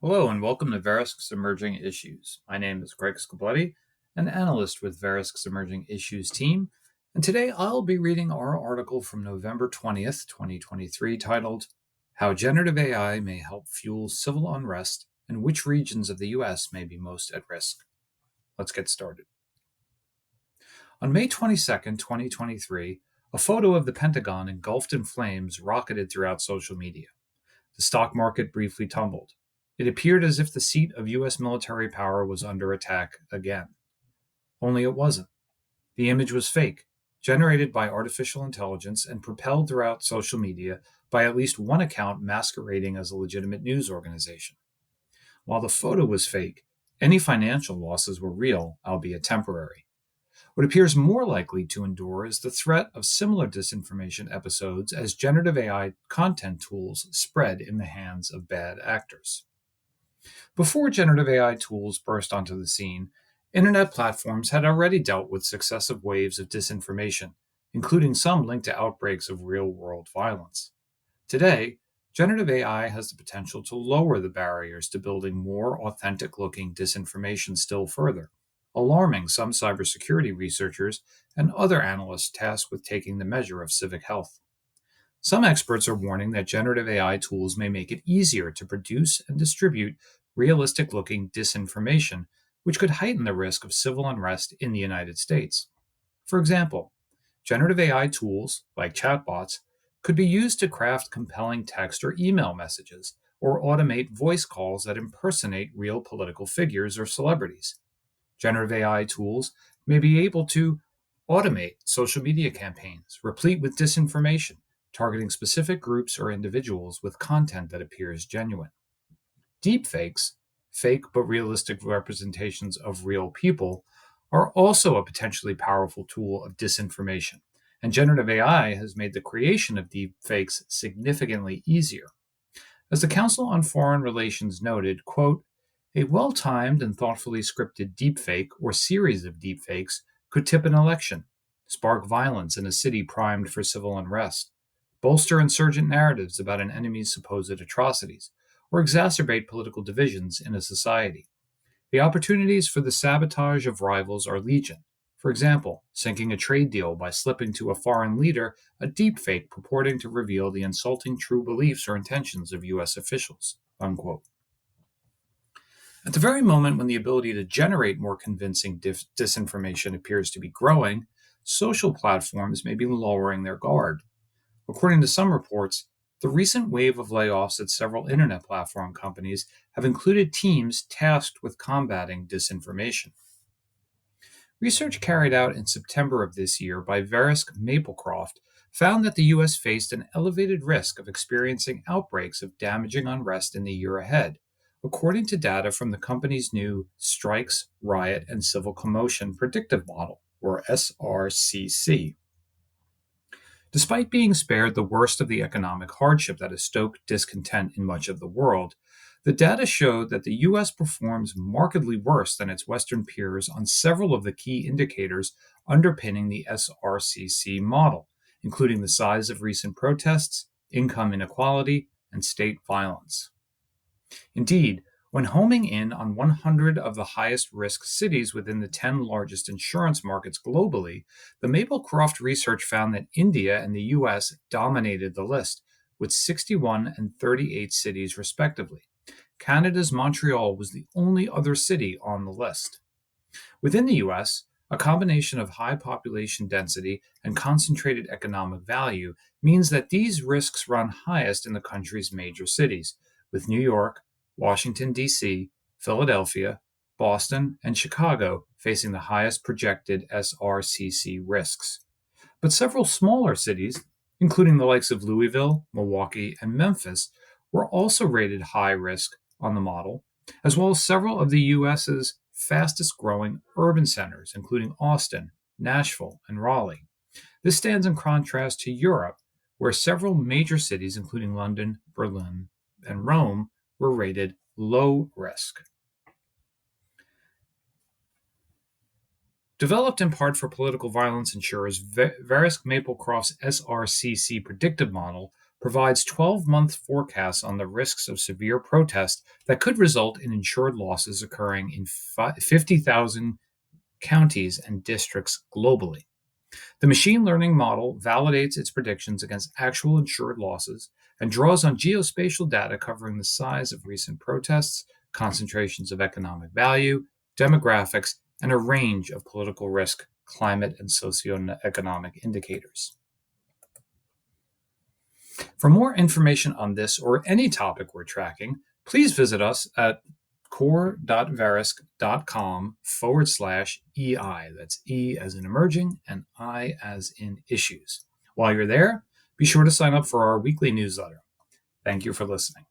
Hello and welcome to Verisk's Emerging Issues. My name is Greg Scobletti, an analyst with Verisk's Emerging Issues team, and today I'll be reading our article from November 20th, 2023, titled How Generative AI May Help Fuel Civil Unrest and Which Regions of the U.S. May Be Most at Risk. Let's get started. On May 22nd, 2023, a photo of the Pentagon engulfed in flames rocketed throughout social media. The stock market briefly tumbled. It appeared as if the seat of U.S. military power was under attack again. Only it wasn't. The image was fake, generated by artificial intelligence and propelled throughout social media by at least one account masquerading as a legitimate news organization. While the photo was fake, any financial losses were real, albeit temporary. What appears more likely to endure is the threat of similar disinformation episodes as generative AI content tools spread in the hands of bad actors. Before generative AI tools burst onto the scene, internet platforms had already dealt with successive waves of disinformation, including some linked to outbreaks of real-world violence. Today, generative AI has the potential to lower the barriers to building more authentic-looking disinformation still further, alarming some cybersecurity researchers and other analysts tasked with taking the measure of civic health. Some experts are warning that generative AI tools may make it easier to produce and distribute realistic looking disinformation, which could heighten the risk of civil unrest in the United States. For example, generative AI tools, like chatbots, could be used to craft compelling text or email messages, or automate voice calls that impersonate real political figures or celebrities. Generative AI tools may be able to automate social media campaigns, replete with disinformation, targeting specific groups or individuals with content that appears genuine. Deepfakes, fake but realistic representations of real people, are also a potentially powerful tool of disinformation, and generative AI has made the creation of deepfakes significantly easier. As the Council on Foreign Relations noted, quote, a well-timed and thoughtfully scripted deepfake or series of deepfakes could tip an election, spark violence in a city primed for civil unrest, bolster insurgent narratives about an enemy's supposed atrocities, or exacerbate political divisions in a society. The opportunities for the sabotage of rivals are legion. For example, sinking a trade deal by slipping to a foreign leader a deepfake purporting to reveal the insulting true beliefs or intentions of U.S. officials. Unquote. At the very moment when the ability to generate more convincing disinformation appears to be growing, social platforms may be lowering their guard. According to some reports, the recent wave of layoffs at several internet platform companies have included teams tasked with combating disinformation. Research carried out in September of this year by Verisk Maplecroft found that the U.S. faced an elevated risk of experiencing outbreaks of damaging unrest in the year ahead, according to data from the company's new Strikes, Riot, and Civil Commotion Predictive Model, or SRCC. Despite being spared the worst of the economic hardship that has stoked discontent in much of the world, the data showed that the U.S. performs markedly worse than its Western peers on several of the key indicators underpinning the SRCC model, including the size of recent protests, income inequality, and state violence. Indeed, when homing in on 100 of the highest risk cities within the 10 largest insurance markets globally, the Maplecroft research found that India and the US dominated the list, with 61 and 38 cities respectively. Canada's Montreal was the only other city on the list. Within the US, a combination of high population density and concentrated economic value means that these risks run highest in the country's major cities, with New York, Washington, D.C., Philadelphia, Boston, and Chicago facing the highest projected SRCC risks. But several smaller cities, including the likes of Louisville, Milwaukee, and Memphis, were also rated high risk on the model, as well as several of the U.S.'s fastest growing urban centers, including Austin, Nashville, and Raleigh. This stands in contrast to Europe, where several major cities, including London, Berlin, and Rome, were rated low risk. Developed in part for political violence insurers, Verisk Maplecroft's SRCC predictive model provides 12-month forecasts on the risks of severe protest that could result in insured losses occurring in 50,000 counties and districts globally. The machine learning model validates its predictions against actual insured losses and draws on geospatial data covering the size of recent protests, concentrations of economic value, demographics, and a range of political risk, climate, and socioeconomic indicators. For more information on this or any topic we're tracking, please visit us at core.verisk.com/EI. That's E as in emerging and I as in issues. While you're there, be sure to sign up for our weekly newsletter. Thank you for listening.